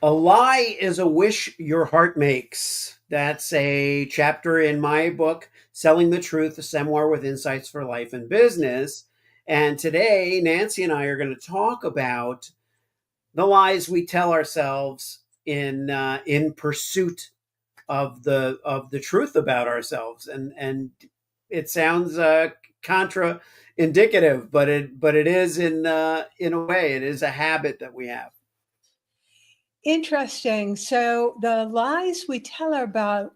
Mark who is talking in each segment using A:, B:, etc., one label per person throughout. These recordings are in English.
A: A lie is a wish your heart makes. That's a chapter in my book, Selling the Truth, a Memoir with Insights for Life and Business. And today, Nancy and I are going to talk about the lies we tell ourselves in pursuit of the truth about ourselves. And it sounds contra indicative, but it is in a way it is a habit that we have.
B: Interesting. So the lies we tell about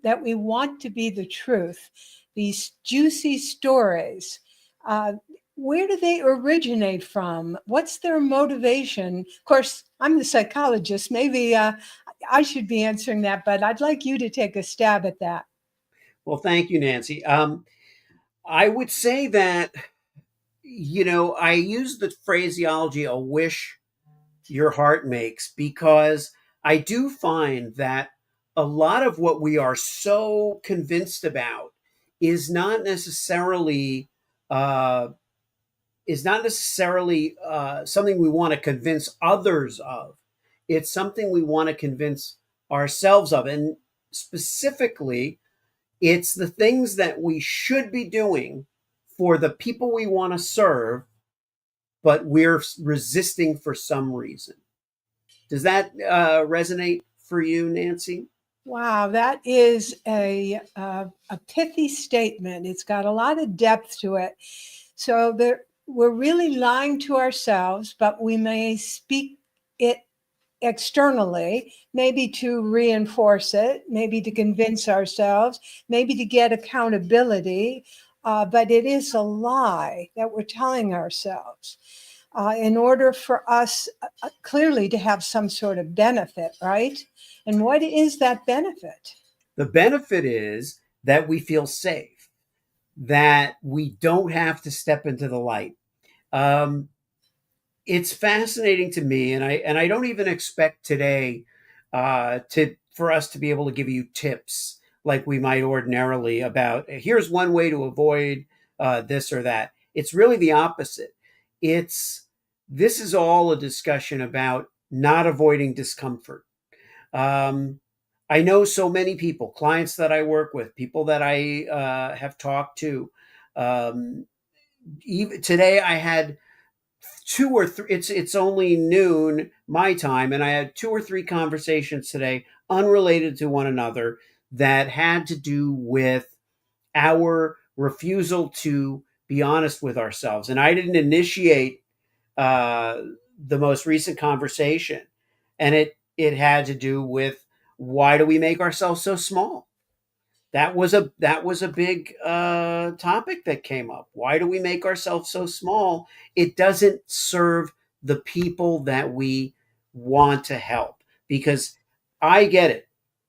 B: that we want to be the truth, these juicy stories, uh, where do they originate from? What's their motivation? Of course, I'm the psychologist. Maybe I should be answering that, but I'd like you to take a stab at that.
A: Well, thank you, Nancy. I would say that, I use the phraseology "a wish your heart makes" because I do find that a lot of what we are so convinced about is not necessarily uh, something we want to convince others of. It's something we want to convince ourselves of, and specifically, it's the things that we should be doing for the people we want to serve, but we're resisting for some reason. Does that resonate for you, Nancy?
B: Wow, that is a pithy statement. It's got a lot of depth to it. So we're really lying to ourselves, but we may speak it externally, maybe to reinforce it, maybe to convince ourselves, maybe to get accountability. But it is a lie that we're telling ourselves in order for us clearly to have some sort of benefit, right? And what is that benefit?
A: The benefit is that we feel safe, that we don't have to step into the light. Um, it's fascinating to me, and I don't even expect today to for us to be able to give you tips like we might ordinarily about here's one way to avoid this or that. It's really the opposite. It's This is all a discussion about not avoiding discomfort. Um, I know so many people, clients that I work with, people that I have talked to. Um, Even today, I had two or three. It's only noon my time, and I had two or three conversations today, unrelated to one another, that had to do with our refusal to be honest with ourselves. And I didn't initiate uh, the most recent conversation, and it had to do with why do we make ourselves so small? That was a big topic that came up. Why do we make ourselves so small? It doesn't serve the people that we want to help. Because I get it.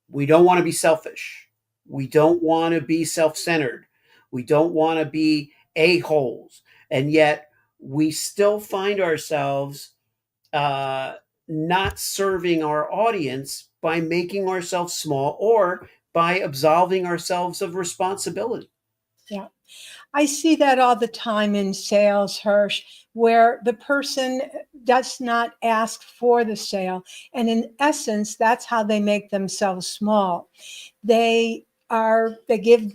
A: We don't want to be selfish. We don't want to be self-centered. We don't want to be a-holes. And yet we still find ourselves uh, not serving our audience by making ourselves small or by absolving ourselves of responsibility.
B: Yeah. I see that all the time in sales, Hirsch, where the person does not ask for the sale. And in essence, that's how they make themselves small. They give,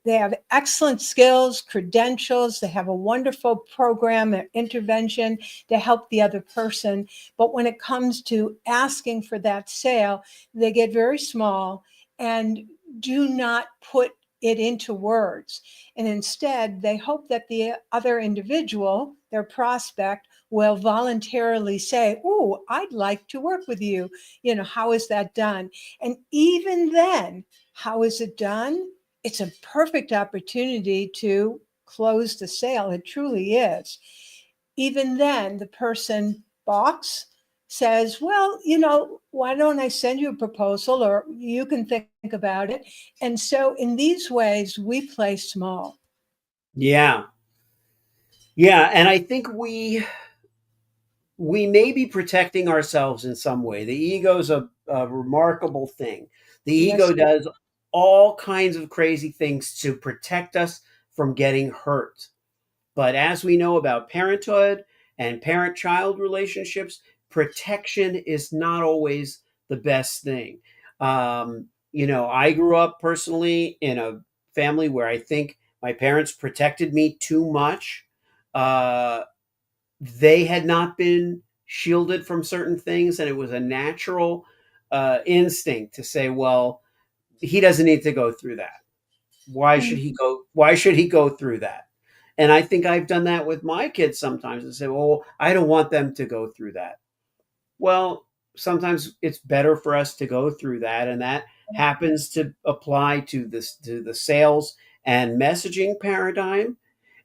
B: they have excellent skills, credentials, they have a wonderful program or intervention to help the other person. But when it comes to asking for that sale, they get very small and do not put it into words. And instead, they hope that the other individual, their prospect, will voluntarily say, "Oh, I'd like to work with you. How is that done?" And even then, how is it done? It's a perfect opportunity to close the sale. It truly is. Even then, the person balks, says, "Well, why don't I send you a proposal or you can think about it?" And so, in these ways, we play small.
A: Yeah. Yeah. And I think we may be protecting ourselves in some way. The ego is a remarkable thing. The
B: Yes.
A: ego does all kinds of crazy things to protect us from getting hurt. But as we know about parenthood and parent child relationships, protection is not always the best thing. I grew up personally in a family where I think my parents protected me too much. Uh, they had not been shielded from certain things, and it was a natural instinct to say, "Well, he doesn't need to go through that. Why should
B: Mm.
A: he go? Why should he go through that?" And I think I've done that with my kids sometimes and say, "Well, I don't want them to go through that." Well, sometimes it's better for us to go through that, and that happens to apply to the sales and messaging paradigm,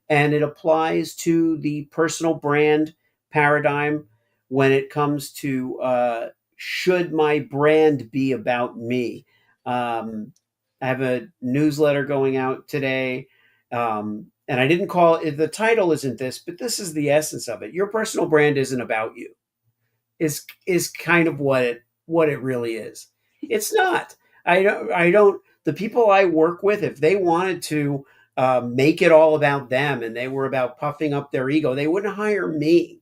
A: and it applies to the personal brand paradigm when it comes to should my brand be about me. Um, I have a newsletter going out today, and I didn't call it, the title isn't this, but this is the essence of it. Your personal brand isn't about you. Is kind of what it really is. It's not. I don't. The people I work with, if they wanted to make it all about them and they were about puffing up their ego, they wouldn't hire me.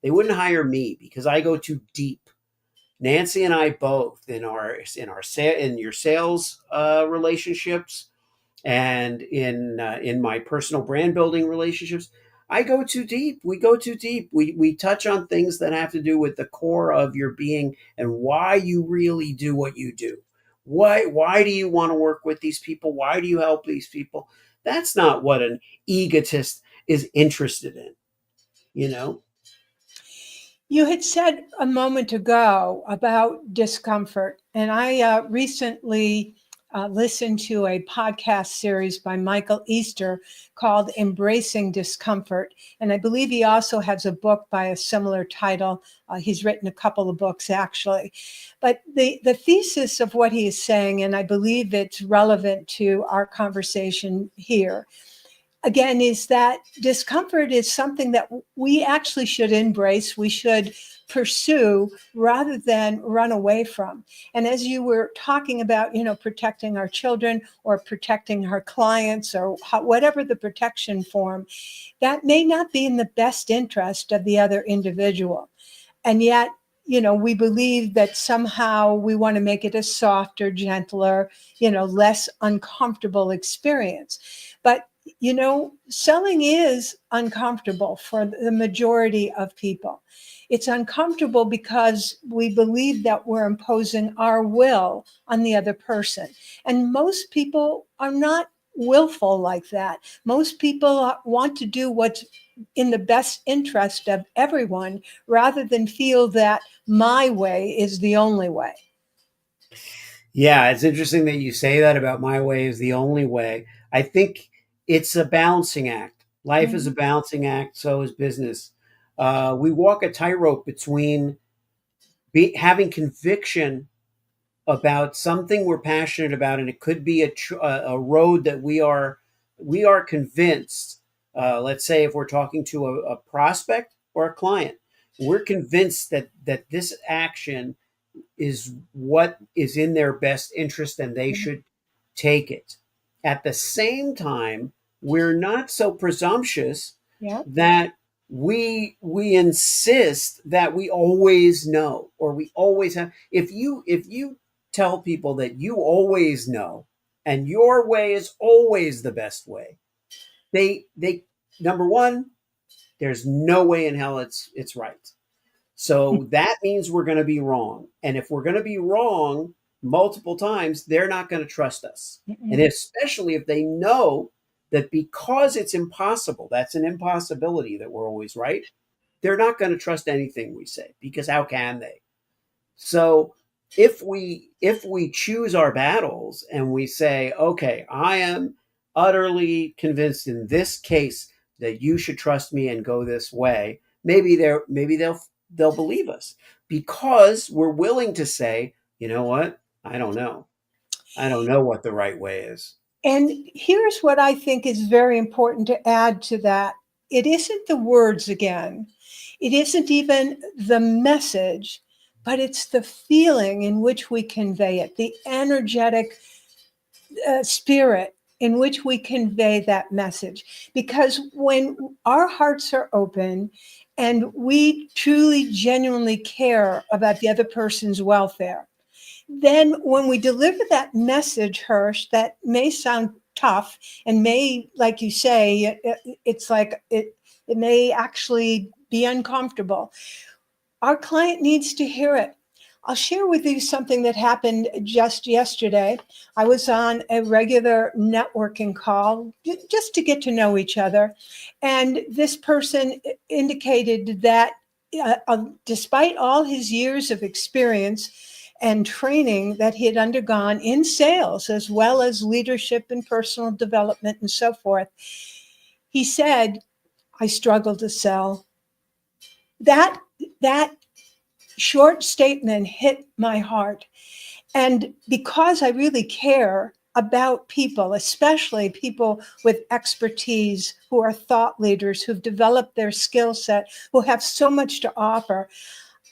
A: They wouldn't hire me because I go too deep. Nancy and I both in your sales relationships and in my personal brand building relationships, I go too deep. We go too deep. We touch on things that have to do with the core of your being and why you really do what you do. Why do you want to work with these people? Why do you help these people? That's not what an egotist is interested in, you know?
B: You had said a moment ago about discomfort, and I recently listened to a podcast series by Michael Easter called Embracing Discomfort. And I believe he also has a book by a similar title. He's written a couple of books, actually. But the thesis of what he is saying, and I believe it's relevant to our conversation here, again, is that discomfort is something that we actually should embrace, we should pursue rather than run away from. And as you were talking about, protecting our children or protecting our clients or whatever the protection form, that may not be in the best interest of the other individual. And yet, we believe that somehow we want to make it a softer, gentler, less uncomfortable experience. But selling is uncomfortable for the majority of people. It's uncomfortable because we believe that we're imposing our will on the other person. And most people are not willful like that. Most people want to do what's in the best interest of everyone rather than feel that my way is the only way.
A: Yeah, it's interesting that you say that about my way is the only way. I think it's a balancing act. Life is a
B: Mhm.
A: balancing act, so is business. We walk a tightrope between having conviction about something we're passionate about, and it could be a road that we are convinced. Let's say if we're talking to a prospect or a client, we're convinced that this action is what is in their best interest and they should take it. At the same time, we're not so presumptuous
B: Yeah.
A: that we insist that we always know or we always have. If you tell people that you always know and your way is always the best way, they number one, there's no way in hell it's right. So that means we're going to be wrong. And if we're going to be wrong multiple times, they're not going to trust us. And
B: Mm-mm.
A: especially if they know that because it's impossible, that's an impossibility that we're always right, they're not going to trust anything we say because how can they? So if we choose our battles and we say, okay, I am utterly convinced in this case that you should trust me and go this way, maybe they'll believe us because we're willing to say, you know what? I don't know. I don't know what the right way is.
B: And here's what I think is very important to add to that. It isn't the words again. It isn't even the message, but it's the feeling in which we convey it, the energetic spirit in which we convey that message. Because when our hearts are open and we truly, genuinely care about the other person's welfare, then when we deliver that message, Hersh, that may sound tough and may, like you say, it's like it may actually be uncomfortable. Our client needs to hear it. I'll share with you something that happened just yesterday. I was on a regular networking call just to get to know each other. And this person indicated that despite all his years of experience and training that he had undergone in sales, as well as leadership and personal development and so forth, he said, I struggle to sell. That, that short statement hit my heart. And because I really care about people, especially people with expertise, who are thought leaders, who've developed their skill set, who have so much to offer,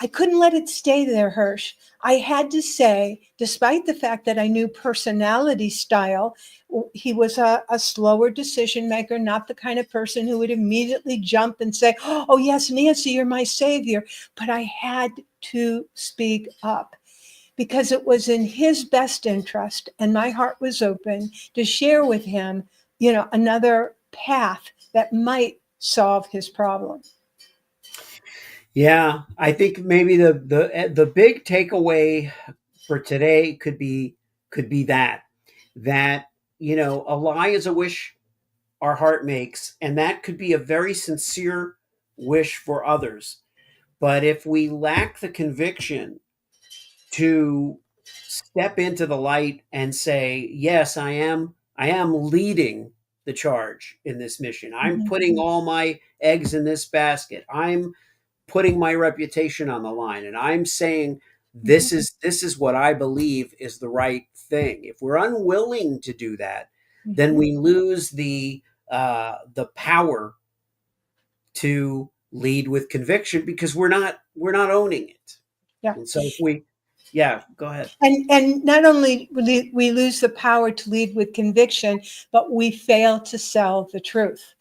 B: I couldn't let it stay there, Hersh. I had to say, despite the fact that I knew personality style, he was a slower decision maker, not the kind of person who would immediately jump and say, oh, yes, Nancy, you're my savior. But I had to speak up because it was in his best interest. And my heart was open to share with him, another path that might solve his problem.
A: Yeah, I think maybe the big takeaway for today could be that a lie is a wish our heart makes, and that could be a very sincere wish for others. But if we lack the conviction to step into the light and say, yes, I am leading the charge in this mission. I'm
B: Mhm.
A: putting all my eggs in this basket. I'm putting my reputation on the line, and I'm saying
B: Mhm.
A: this is what I believe is the right thing. If we're unwilling to do that, then
B: Mhm.
A: we lose the power to lead with conviction because we're not owning it.
B: Yeah.
A: And so if we, yeah, go ahead.
B: And not only we lose the power to lead with conviction, but we fail to sell the truth.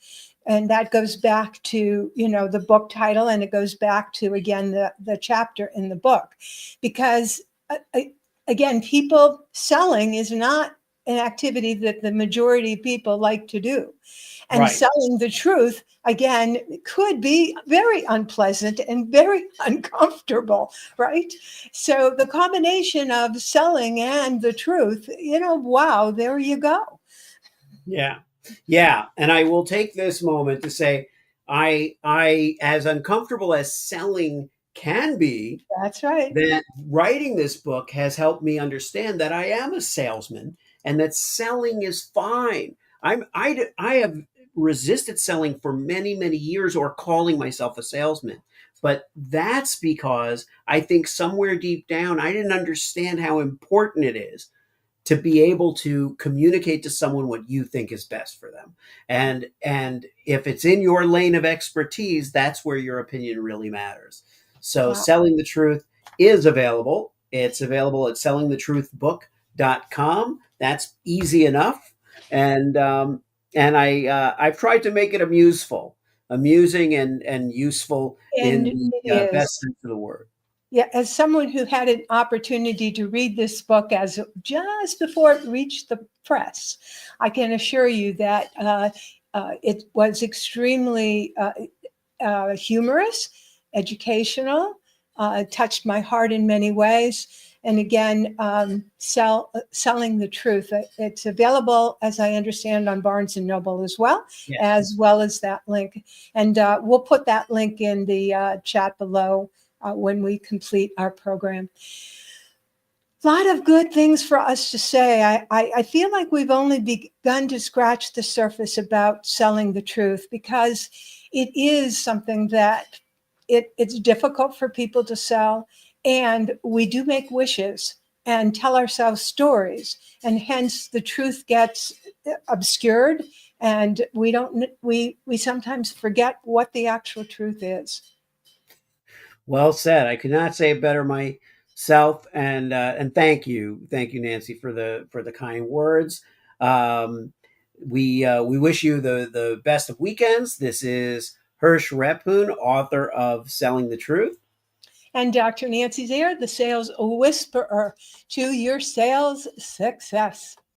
B: And that goes back to, the book title, and it goes back to, again, the chapter in the book. Because again, people selling is not an activity that the majority of people like to do. And
A: Right.
B: selling the truth, again, could be very unpleasant and very uncomfortable, right? So the combination of selling and the truth, wow, there you go.
A: Yeah. Yeah. And I will take this moment to say I as uncomfortable as selling can be,
B: That's right.
A: that writing this book has helped me understand that I am a salesman and that selling is fine. I have resisted selling for many, many years, or calling myself a salesman. But that's because I think somewhere deep down I didn't understand how important it is to be able to communicate to someone what you think is best for them. And if it's in your lane of expertise, that's where your opinion really matters. So
B: Wow.
A: selling the truth is available. It's available at sellingthetruthbook.com. That's easy enough. And I've tried to make it amusing and useful
B: And
A: in
B: it
A: the best
B: is.
A: sense of the word.
B: Yeah, as someone who had an opportunity to read this book as just before it reached the press, I can assure you that it was extremely humorous, educational, touched my heart in many ways. And again, selling the truth. It's available, as I understand, on Barnes and Noble
A: Yes.
B: as that link. And we'll put that link in the chat below when we complete our program. A lot of good things for us to say. I feel like we've only begun to scratch the surface about selling the truth, because it is something that it's difficult for people to sell. And we do make wishes and tell ourselves stories. And hence the truth gets obscured. And we sometimes forget what the actual truth is.
A: Well said. I could not say it better myself. And thank you, Nancy, for the kind words. Um, we wish you the best of weekends. This is Hersh Rephun, author of Selling the Truth.
B: And Dr. Nancy Zaire, the sales whisperer to your sales success.